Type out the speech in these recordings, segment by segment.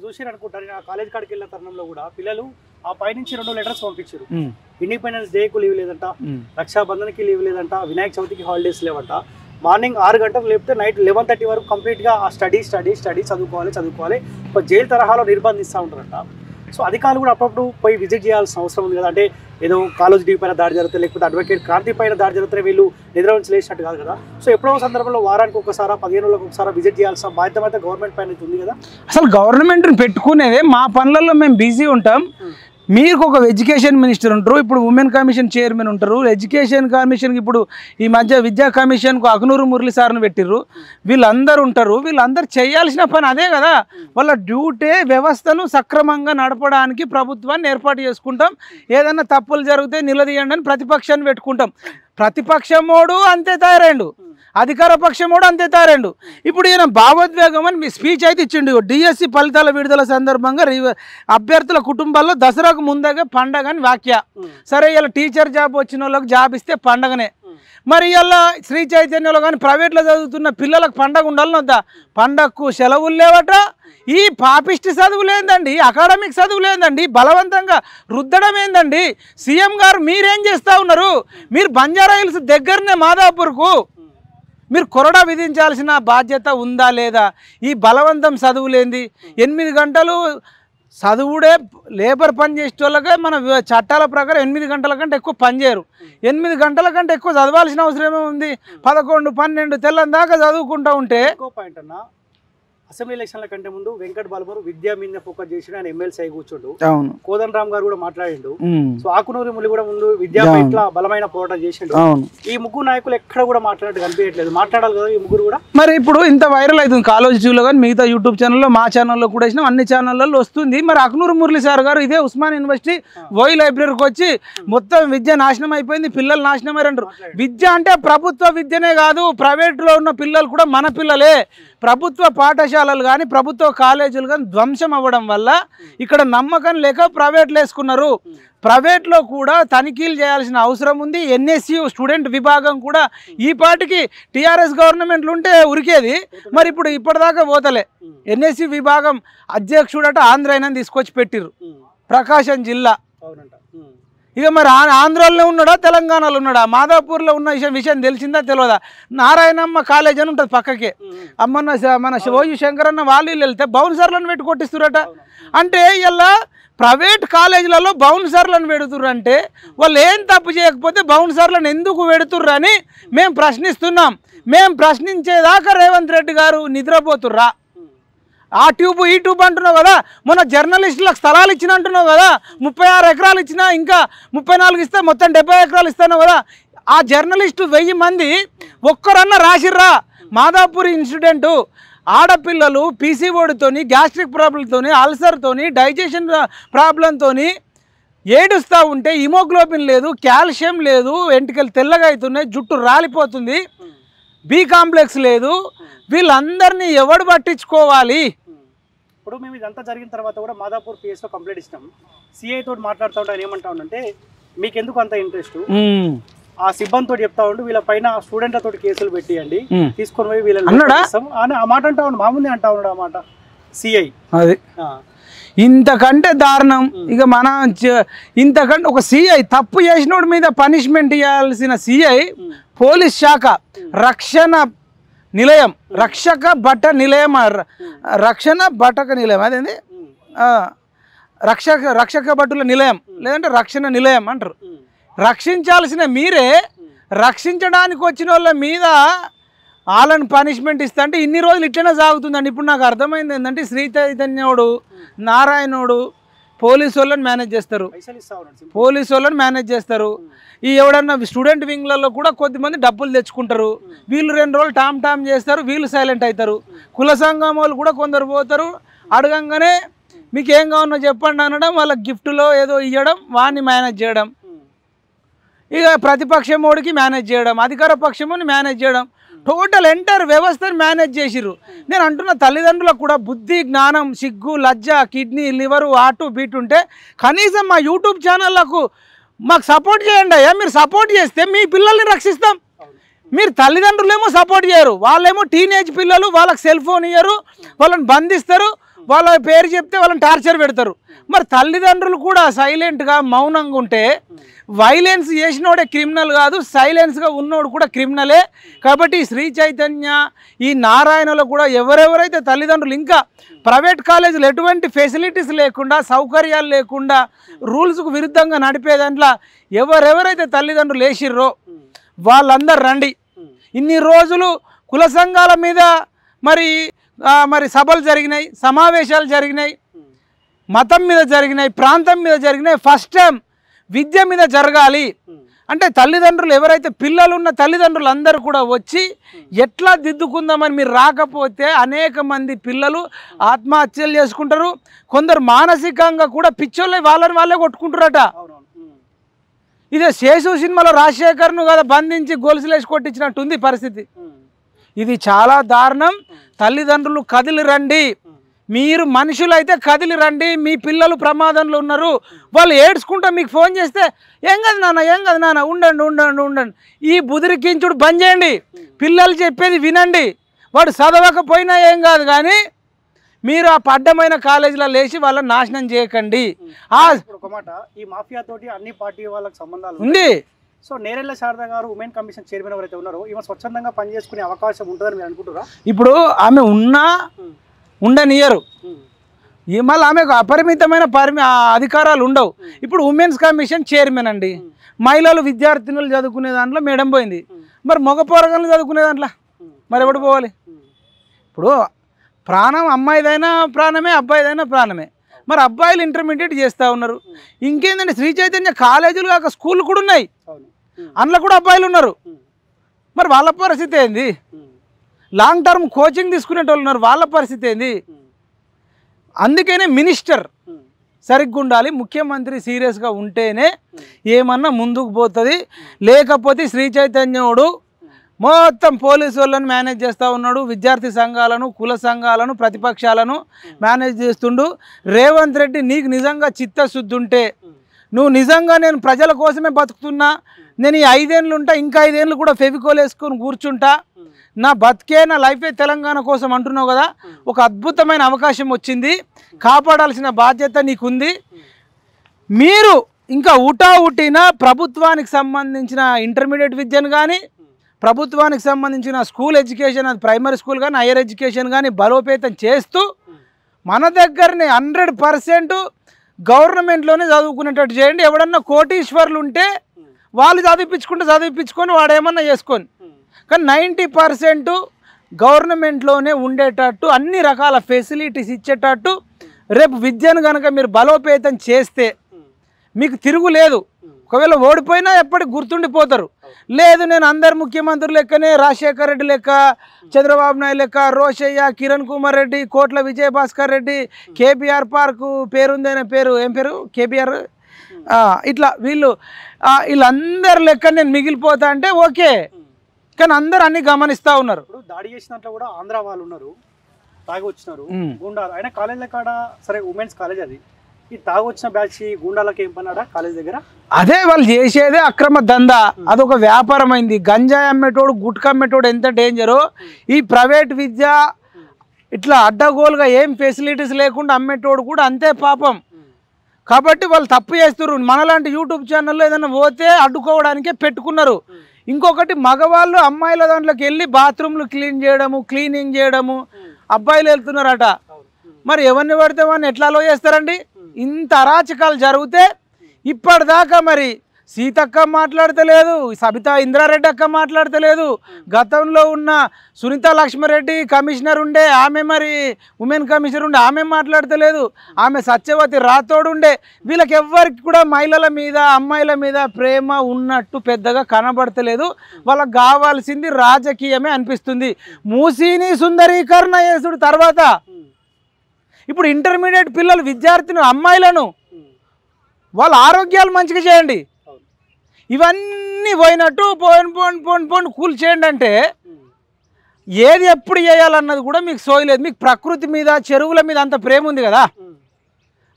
చూసి అనుకుంటారు కాలేజ్ కాడికి వెళ్ళిన తరుణంలో కూడా పిల్లలు ఆ పైనుంచి 2 లెటర్స్ పంపించారు. ఇండిపెండెన్స్ డేకు లీవ్ లేదంట, రక్షాబంధన్కి లీవ్ లేదంట, వినాయక చవితికి హాలిడేస్ లేవంట. మార్నింగ్ 6 గంటలకు లేపితే నైట్ 11:30 వరకు కంప్లీట్గా ఆ స్టడీ చదువుకోవాలి. ఒక జైలు తరహాలో నిర్బంధిస్తూ ఉంటారంట. సో అధికారులు కూడా అప్పుడప్పుడు పోయి విజిట్ చేయాల్సిన అవసరం ఉంది కదా. అంటే ఏదో కాలేజ్ డీ పైన దాడి జరుగుతుంది, లేకపోతే అడ్వకేట్ క్రాంతి పైన దాడి జరుగుతుంది, వీళ్ళు నిద్ర నుంచి లేచినట్టు కాదు కదా. సో ఎప్పుడో సందర్భంలో వారానికి ఒకసారి 15 రోజులకు ఒకసారి విజిట్ చేయాల్సిన బాధ్యత అయితే గవర్నమెంట్ పైన ఉంది కదా. అసలు గవర్నమెంట్ని పెట్టుకునేదే మా పనులలో మేము బిజీ ఉంటాం. మీకు ఒక ఎడ్యుకేషన్ మినిస్టర్ ఉంటారు, ఇప్పుడు ఉమెన్ కమిషన్ చైర్మన్ ఉంటారు, ఎడ్యుకేషన్ కమిషన్కి ఇప్పుడు ఈ మధ్య విద్యా కమిషన్కు అకునూరు మురళి సార్ని పెట్టిర్రు. వీళ్ళందరూ ఉంటారు, వీళ్ళందరూ చేయాల్సిన పని అదే కదా. వాళ్ళ డ్యూటీ వ్యవస్థను సక్రమంగా నడపడానికి ప్రభుత్వాన్ని ఏర్పాటు చేసుకుంటాం. ఏదన్నా తప్పులు జరిగితే నిలదీయండి అని ప్రతిపక్షాన్ని పెట్టుకుంటాం. ప్రతిపక్షమోడు అంతే తయారైండు, అధికార పక్షమోడు అంతే తయారైండు. ఇప్పుడు ఈయన భావోద్వేగం అని మీ స్పీచ్ అయితే ఇచ్చిండు. డిఎస్సి ఫలితాల విడుదల సందర్భంగా అభ్యర్థుల కుటుంబాల్లో దసరాకు ముందుగా పండగ అని వ్యాఖ్య. సరే ఇలా టీచర్ జాబ్ వచ్చిన వాళ్ళకి జాబ్ ఇస్తే పండగనే. మరి ఇలా శ్రీ చైతన్యంలో కానీ ప్రైవేట్లో చదువుతున్న పిల్లలకు పండగ ఉండాలని వద్దా? పండగకు సెలవులు లేవట. ఈ పాపిష్టి చదువులు ఏందండి, అకాడమిక్ చదువులు ఏందండి, బలవంతంగా రుద్దడం ఏందండి? సీఎం గారు మీరేం చేస్తూ ఉన్నారు? మీరు బంజారా హిల్స్ దగ్గరనే మాదాపూర్కు మీరు కొరడా విధించాల్సిన బాధ్యత ఉందా లేదా? ఈ బలవంతం చదువులేంది? 8 గంటలు చదువుడే లేబర్ పని చేసే వాళ్ళకే మన చట్టాల ప్రకారం 8 గంటల కంటే ఎక్కువ పని చేయరు. 8 గంటల కంటే ఎక్కువ చదవాల్సిన అవసరమే ఉంది. 11, 12 తెల్లని దాకా చదువుకుంటూ ఉంటే. ఇంకో పాయింట్ అన్న, అసెంబ్లీ ఎలక్షన్ల కంటే ముందు వెంకట్ బాలమూరు విద్యా మీద ఫోకస్ చేసి ఆయన ఎమ్మెల్సీ అయి కూర్చోండు. కోదండ రామ్ గారు కూడా మాట్లాడిండు. సో ఆకునూరి ములి కూడా ముందు విద్యా ఇట్లా బలమైన పోరాటం చేసిండు. ఈ ముగ్గురు నాయకులు ఎక్కడ కూడా మాట్లాడినట్టు కనిపించట్లేదు. మాట్లాడాలి కదా ఈ ముగ్గురు కూడా. మరి ఇప్పుడు ఇంత వైరల్ అవుతుంది కాలేజ్ టీవీలో కానీ మిగతా యూట్యూబ్ ఛానల్లో, మా ఛానల్లో కూడా వేసినాం, అన్ని ఛానళ్ళలో వస్తుంది. మరి అకునూరు మురళి సార్ గారు ఇదే ఉస్మాన్ యూనివర్సిటీ ఓయి లైబ్రరీకి వచ్చి మొత్తం విద్య నాశనం అయిపోయింది, పిల్లలు నాశనం అయ్యారంటారు. విద్య అంటే ప్రభుత్వ విద్యనే కాదు, ప్రైవేట్లో ఉన్న పిల్లలు కూడా మన పిల్లలే. ప్రభుత్వ పాఠశాలలు కానీ ప్రభుత్వ కాలేజీలు కానీ ధ్వంసం అవ్వడం వల్ల ఇక్కడ నమ్మకం లేక ప్రైవేట్లు వేసుకున్నారు. ప్రైవేట్లో కూడా తనిఖీలు చేయాల్సిన అవసరం ఉంది. ఎన్ఎస్యు స్టూడెంట్ విభాగం కూడా ఈ పాటికి టీఆర్ఎస్ గవర్నమెంట్లు ఉంటే ఉరికేది. మరి ఇప్పుడు ఇప్పటిదాకా పోతలే. ఎన్ఎస్యు విభాగం అధ్యక్షుడట ఆంధ్రాయనని తీసుకొచ్చి పెట్టిర్రు, ప్రకాశం జిల్లా. ఇక మరి ఆంధ్రాలో ఉన్నాడా తెలంగాణలో ఉన్నాడా? మాదాపూర్లో ఉన్న విషయం తెలిసిందా తెలియదా? నారాయణమ్మ కాలేజ్ అని ఉంటుంది పక్కకే. మన ఓయు శంకరన్న వాళ్ళు వెళ్తే బౌన్సర్లను పెట్టి కొట్టిస్తురట. అంటే ఇలా ప్రైవేట్ కాలేజీలలో బౌన్సర్లను పెడుతుర్రు. అంటే వాళ్ళు ఏం తప్పు చేయకపోతే బౌన్సర్లను ఎందుకు పెడుతుర్రు అని మేము ప్రశ్నిస్తున్నాం. మేము ప్రశ్నించేదాకా రేవంత్ రెడ్డి గారు నిద్రపోతుర్రా? ఆ ట్యూబ్ ఈ ట్యూబ్ అంటున్నావు కదా, మొన్న జర్నలిస్టులకు స్థలాలు ఇచ్చిన అంటున్నావు కదా, 36 ఎకరాలు ఇచ్చినా ఇంకా 34 ఇస్తే మొత్తం 70 ఎకరాలు ఇస్తాను కదా. ఆ జర్నలిస్టు 1000 మంది ఒక్కరన్నా రాసిర్రా? మాదాపూర్ ఇన్సిడెంటు ఆడపిల్లలు పీసీఓడితోని, గ్యాస్ట్రిక్ ప్రాబ్లంతోని, అల్సర్తోని, డైజెషన్ ప్రాబ్లంతోని ఏడుస్తూ ఉంటే హిమోగ్లోబిన్ లేదు, కాల్షియం లేదు, వెంట్రుకలు తెల్లగా అవుతున్నాయి, జుట్టు రాలిపోతుంది, బి కాంప్లెక్స్ లేదు. వీళ్ళందరినీ ఎవడు పట్టించుకోవాలి? ఇప్పుడు మేము ఇదంతా జరిగిన తర్వాత కూడా మాదాపూర్ పిఎస్లో కంప్లైంట్ ఇచ్చినాం. సిఐ తోటి మాట్లాడుతూ ఉంటాను, ఏమంటా ఉండంటే మీకు ఎందుకు అంత ఇంట్రెస్ట్, ఆ సిబ్బందితో చెప్తా ఉండు, వీళ్ళ పైన స్టూడెంట్లతో కేసులు పెట్టియండి, తీసుకొని పోయి వీళ్ళని ఆ మాట అంటా ఉండు, మామూలు అంటా ఉన్నాడు ఆ మాట సిఐ. అది ఇంతకంటే దారుణం. ఇక మన ఇంతకంటే ఒక సిఐ తప్పు చేసినోడి మీద పనిష్మెంట్ ఇవ్వాల్సిన సిఐ పోలీస్ శాఖ రక్షణ నిలయం, రక్షక భట నిలయం, రక్షణ భటక నిలయం, అదేంది రక్షక భటుల నిలయం లేదంటే రక్షణ నిలయం అంటారు. రక్షించాల్సిన మీరే రక్షించడానికి వచ్చిన వాళ్ళ మీద వాళ్ళని పనిష్మెంట్ ఇస్తా అంటే ఇన్ని రోజులు ఇట్లనే సాగుతుందండి. ఇప్పుడు నాకు అర్థమైంది ఏంటంటే శ్రీ చైతన్యుడు, నారాయణుడు పోలీసు వాళ్ళని మేనేజ్ చేస్తారు, ఈ ఎవడన్నా స్టూడెంట్ వింగ్లలో కూడా కొద్దిమంది డబ్బులు తెచ్చుకుంటారు. వీళ్ళు 2 రోజులు టామ్ చేస్తారు, వీళ్ళు సైలెంట్ అవుతారు. కుల సంఘం వాళ్ళు కూడా కొందరు పోతారు, అడగంగానే మీకు ఏం కావాలో చెప్పండి అనడం, వాళ్ళకి గిఫ్ట్లో ఏదో ఇవ్వడం, వాడిని మేనేజ్ చేయడం. ఇక ప్రతిపక్షమోడికి మేనేజ్ చేయడం, అధికార పక్షమోని మేనేజ్ చేయడం, టోటల్ ఎంటైర్ వ్యవస్థను మేనేజ్ చేసిర్రు. నేను అంటున్న తల్లిదండ్రులకు కూడా బుద్ధి, జ్ఞానం, సిగ్గు, లజ్జ, కిడ్నీ, లివరు, ఆటు బీటు ఉంటే కనీసం మా యూట్యూబ్ ఛానళ్లకు మాకు సపోర్ట్ చేయండి అయ్యా. మీరు సపోర్ట్ చేస్తే మీ పిల్లల్ని రక్షిస్తాం. మీరు తల్లిదండ్రులేమో సపోర్ట్ చేయరు, వాళ్ళేమో టీనేజ్ పిల్లలు, వాళ్ళకి సెల్ ఫోన్ ఇయ్యరు, వాళ్ళని బంధిస్తారు, వాళ్ళ పేరు చెప్తే వాళ్ళని టార్చర్ పెడతారు. మరి తల్లిదండ్రులు కూడా సైలెంట్గా మౌనంగా ఉంటే వైలెన్స్ చేసినోడే క్రిమినల్ కాదు, సైలెన్స్గా ఉన్నోడు కూడా క్రిమినలే. కాబట్టి ఈ శ్రీ చైతన్య ఈ నారాయణలో కూడా ఎవరెవరైతే తల్లిదండ్రులు ఇంకా ప్రైవేట్ కాలేజీలు ఎటువంటి ఫెసిలిటీస్ లేకుండా సౌకర్యాలు లేకుండా రూల్స్కు విరుద్ధంగా నడిపే దాంట్లో ఎవరెవరైతే తల్లిదండ్రులు వేసిర్రో వాళ్ళందరూ రండి. ఇన్ని రోజులు కుల సంఘాల మీద మరి సభలు జరిగినాయి, సమావేశాలు జరిగినాయి, మతం మీద జరిగినాయి, ప్రాంతం మీద జరిగినాయి. ఫస్ట్ టైం విద్య మీద జరగాలి అంటే తల్లిదండ్రులు ఎవరైతే పిల్లలు ఉన్న తల్లిదండ్రులు అందరూ కూడా వచ్చి ఎట్లా దిద్దుకుందామని మీరు రాకపోతే అనేక మంది పిల్లలు ఆత్మహత్యలు చేసుకుంటారు. కొందరు మానసికంగా కూడా పిచ్చోళ్ళే వాళ్ళని వాళ్ళే కొట్టుకుంటారట. ఇదే శేషు సినిమాలో రాజశేఖర్ను కదా బంధించి గొలుసులేసి కొట్టించినట్టుంది పరిస్థితి. ఇది చాలా దారుణం. తల్లిదండ్రులు కదిలి రండి. మీరు మనుషులైతే కదిలి రండి. మీ పిల్లలు ప్రమాదంలో ఉన్నారు. వాళ్ళు ఏడ్చుకుంటా మీకు ఫోన్ చేస్తే ఏం కాదు నాన్న ఉండండి. ఈ బుదిరికించుడు బంద్ చేయండి. పిల్లలు చెప్పేది వినండి. వాడు చదవకపోయినా ఏం కాదు, కానీ మీరు ఆ అడ్డమైన కాలేజీలో లేచి వాళ్ళని నాశనం చేయకండి. ఒక మాట, ఈ మాఫియా తోటి అన్ని పార్టీ వాళ్ళకి సంబంధాలు ఉంది. సో నేరెళ్ల శారద గారు ఉమెన్ కమిషన్ చైర్మన్ ఎవరైతే ఉన్నారో ఈమె స్వచ్ఛందంగా పనిచేసుకునే అవకాశం ఉంటుందని మీరు అనుకుంటారా? ఇప్పుడు ఆమె ఉండనియరు, మళ్ళీ ఆమెకు అపరిమితమైన అధికారాలు ఉండవు. ఇప్పుడు ఉమెన్స్ కమిషన్ చైర్మన్ అండి. మహిళలు విద్యార్థినులు చదువుకునే దాంట్లో మేడం పోయింది. మరి మగ పోరగాళ్ళు చదువుకునే దాంట్లో మరి ఎవడు పోవాలి? ఇప్పుడు ప్రాణం అమ్మాయిదైనా ప్రాణమే, అబ్బాయిదైనా ప్రాణమే. మరి అబ్బాయిలు ఇంటర్మీడియట్ చేస్తూ ఉన్నారు. ఇంకేందంటే శ్రీ చైతన్య కాలేజీలు కాక స్కూళ్ళు కూడా ఉన్నాయి, అందులో కూడా అబ్బాయిలు ఉన్నారు. మరి వాళ్ళ పరిస్థితి ఏంది? లాంగ్ టర్మ్ కోచింగ్ తీసుకునేటోళ్ళు ఉన్నారు, వాళ్ళ పరిస్థితి ఏంది? అందుకనే మినిస్టర్ సరిగ్గా ఉండాలి, ముఖ్యమంత్రి సీరియస్గా ఉంటేనే ఏమన్నా ముందుకు పోతుంది. లేకపోతే శ్రీ చైతన్యుడు మొత్తం పోలీసు వాళ్ళని మేనేజ్ చేస్తూ ఉన్నాడు, విద్యార్థి సంఘాలను, కుల సంఘాలను, ప్రతిపక్షాలను మేనేజ్ చేస్తుండు. రేవంత్ రెడ్డి నీకు నిజంగా చిత్తశుద్ధి ఉంటే, నువ్వు నిజంగా నేను ప్రజల కోసమే బతుకుతున్నా, నేను ఈ 5 ఏళ్ళు ఉంటా, ఇంకా 5 ఏళ్ళు కూడా ఫెవికోల్ వేసుకొని కూర్చుంటా, నా బతికే నా లైఫే తెలంగాణ కోసం అంటున్నావు కదా, ఒక అద్భుతమైన అవకాశం వచ్చింది, కాపాడాల్సిన బాధ్యత నీకుంది. మీరు ఇంకా ఉటావుటిన ప్రభుత్వానికి సంబంధించిన ఇంటర్మీడియట్ విద్యను కానీ, ప్రభుత్వానికి సంబంధించిన స్కూల్ ఎడ్యుకేషన్, అది ప్రైమరీ స్కూల్ కానీ హైయర్ ఎడ్యుకేషన్ కానీ బలోపేతం చేస్తూ మన దగ్గరనే 100% గవర్నమెంట్లోనే చదువుకునేటట్టు చేయండి. ఎవడన్నా కోటీశ్వర్లు ఉంటే వాళ్ళు చదివించుకొని వాడేమన్నా చేసుకొని, కానీ 90% గవర్నమెంట్లోనే ఉండేటట్టు అన్ని రకాల ఫెసిలిటీస్ ఇచ్చేటట్టు రేపు విద్యను కనుక మీరు బలోపేతం చేస్తే మీకు తిరుగులేదు. ఒకవేళ ఓడిపోయినా ఎప్పటికి గుర్తుండిపోతారు. లేదు నేను అందరు ముఖ్యమంత్రులు లెక్కనే, రాజశేఖర్ రెడ్డి లెక్క, చంద్రబాబు నాయుడు లెక్క, రోషయ్య, కిరణ్ కుమార్ రెడ్డి, కోట్ల విజయభాస్కర్ రెడ్డి, కేబీఆర్ పార్కు పేరుందైన పేరు ఏం పేరు కేబీఆర్, ఇట్లా వీళ్ళందరి లెక్క నేను మిగిలిపోతా అంటే ఓకే, కానీ అందరు అన్ని గమనిస్తూ ఉన్నారు. ఇప్పుడు దాడి చేసినట్లు కూడా ఆంధ్ర వాళ్ళు ఉన్నారు, తాగి వచ్చినారు గుండాలు. అయినా కాలేజీల కాడ సరే ఉమెన్స్ కాలేజ్, అది ఈ తాగొచ్చిన బ్యాచ్ గుండాలకి ఏం పన్నాడా కాలేజ్ దగ్గర? అదే వాళ్ళు చేసేదే అక్రమ దందా, అదొక వ్యాపారం అయింది. గంజాయి అమ్మేటోడు, గుట్కా అమ్మేటోడు ఎంత డేంజరు. ఈ ప్రైవేట్ విద్య ఇట్లా అడ్డగోలుగా ఏం ఫెసిలిటీస్ లేకుండా అమ్మేటోడు కూడా అంతే పాపం. కాబట్టి వాళ్ళు తప్పు చేస్తున్నారు. మనలాంటి యూట్యూబ్ ఛానల్లో ఏదైనా పోతే అడ్డుకోవడానికే పెట్టుకున్నారు. ఇంకొకటి మగవాళ్ళు అమ్మాయిల దాంట్లోకి వెళ్ళి బాత్రూమ్లు క్లీనింగ్ చేయడము అబ్బాయిలు వెళ్తున్నారట. మరి ఎవరిని పడితే వాడిని ఎట్లా అలో చేస్తారండి? ఇంత అరాచకాలు జరిగితే ఇప్పటిదాకా మరి సీతక్క మాట్లాడతలేదు, సబితా ఇంద్రారెడ్డి అక్క మాట్లాడతలేదు, గతంలో ఉన్న సునీత లక్ష్మారెడ్డి కమిషనర్ ఉండే ఆమె, మరి ఉమెన్ కమిషనర్ ఉండే ఆమె మాట్లాడతలేదు, ఆమె సత్యవతి రాథోడ్ ఉండే. వీళ్ళకి ఎవ్వరికి కూడా మహిళల మీద అమ్మాయిల మీద ప్రేమ ఉన్నట్టు పెద్దగా కనబడతలేదు. వాళ్ళకి కావాల్సింది రాజకీయమే అనిపిస్తుంది. మూసీని సుందరీకరణ చేసుడు తర్వాత ఇప్పుడు ఇంటర్మీడియట్ పిల్లలు విద్యార్థిని అమ్మాయిలను వాళ్ళ ఆరోగ్యాలు మంచిగా చేయండి. ఇవన్నీ పోయినట్టు పోను కూల్ చేయండి అంటే ఏది ఎప్పుడు చేయాలన్నది కూడా మీకు సోయలేదు. మీకు ప్రకృతి మీద చెరువుల మీద అంత ప్రేమ ఉంది కదా,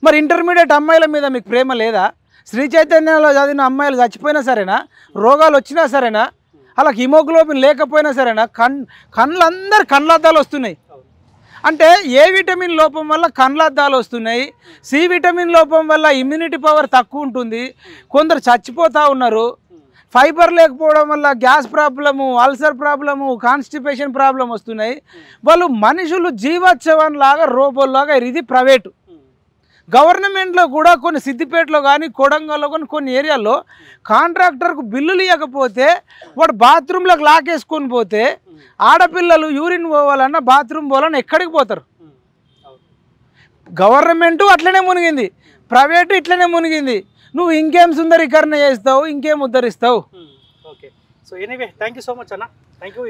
మరి ఇంటర్మీడియట్ అమ్మాయిల మీద మీకు ప్రేమ లేదా? శ్రీ చైతన్యంలో చదివిన అమ్మాయిలు చచ్చిపోయినా సరేనా, రోగాలు వచ్చినా సరేనా, అలా హిమోగ్లోబిన్ లేకపోయినా సరేనా, కళ్ళందరూ కళ్ళద్దాలు వస్తున్నాయి. అంటే ఏ విటమిన్ లోపం వల్ల కండ్లద్దాలు వస్తున్నాయి, సి విటమిన్ లోపం వల్ల ఇమ్యూనిటీ పవర్ తక్కువ ఉంటుంది, కొందరు చచ్చిపోతూ ఉన్నారు, ఫైబర్ లేకపోవడం వల్ల gas problem, ulcer problem, constipation problem వస్తున్నాయి. వాళ్ళు మనుషులు జీవోత్సవం లాగా రోబోల్లాగా. ఇది ప్రైవేటు. గవర్నమెంట్లో కూడా కొన్ని సిద్దిపేటలో కానీ కొడంగల్లో కానీ కొన్ని ఏరియాల్లో కాంట్రాక్టర్కు బిల్లులు ఇవ్వకపోతే వాడు బాత్రూంలోకి లాకేసుకొని పోతే ఆడపిల్లలు యూరిన్ పోవాలన్నా బాత్రూమ్ పోవాలన్నా ఎక్కడికి పోతారు? గవర్నమెంటు అట్లనే మునిగింది, ప్రైవేటు ఇట్లనే మునిగింది. నువ్వు ఇంకేం సుందరీకరణ చేస్తావు, ఇంకేం ఉద్ధరిస్తావు? Okay. So anyway thank you so much అన్న. Thank you.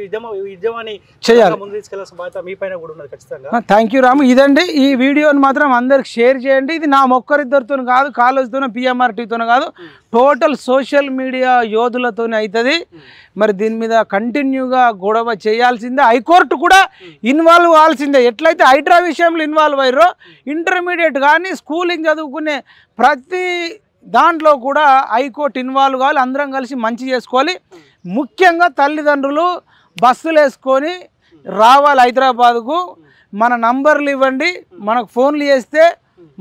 ఉద్యమాన్ని చేయాలి, ముందు తీసుకెళ్లాల్సిన బాధ్యత మీ పైన కూడా ఉన్నది ఖచ్చితంగా. థ్యాంక్ యూ రాము. ఇదండి ఈ వీడియోని మాత్రం అందరికి షేర్ చేయండి. ఇది నా ఒక్కరిద్దరితో కాదు, కాలేజ్తోనో పిఎంఆర్టీతోనో కాదు, టోటల్ సోషల్ మీడియా యోధులతోనే అవుతుంది. మరి దీని మీద కంటిన్యూగా గొడవ చేయాల్సిందే, హైకోర్టు కూడా ఇన్వాల్వ్ అవ్వాల్సిందే. ఎట్లయితే హైడ్రా విషయంలో ఇన్వాల్వ్ అయ్యారో ఇంటర్మీడియట్ కానీ స్కూలింగ్ చదువుకునే ప్రతి దాంట్లో కూడా హైకోర్టు ఇన్వాల్వ్ కావాలి. అందరం కలిసి మంచి చేసుకోవాలి. ముఖ్యంగా తల్లిదండ్రులు బస్సులు వేసుకొని రావాలి హైదరాబాద్కు. మన నంబర్లు ఇవ్వండి, మనకు ఫోన్లు చేస్తే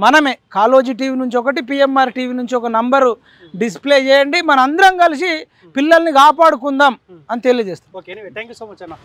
మనమే కాలోజీ టీవీ నుంచి ఒకటి, పిఎంఆర్ టీవీ నుంచి ఒక నంబరు డిస్ప్లే చేయండి. మన అందరం కలిసి పిల్లల్ని కాపాడుకుందాం అని తెలియజేస్తాం. Okay. Thank you so much అన్న.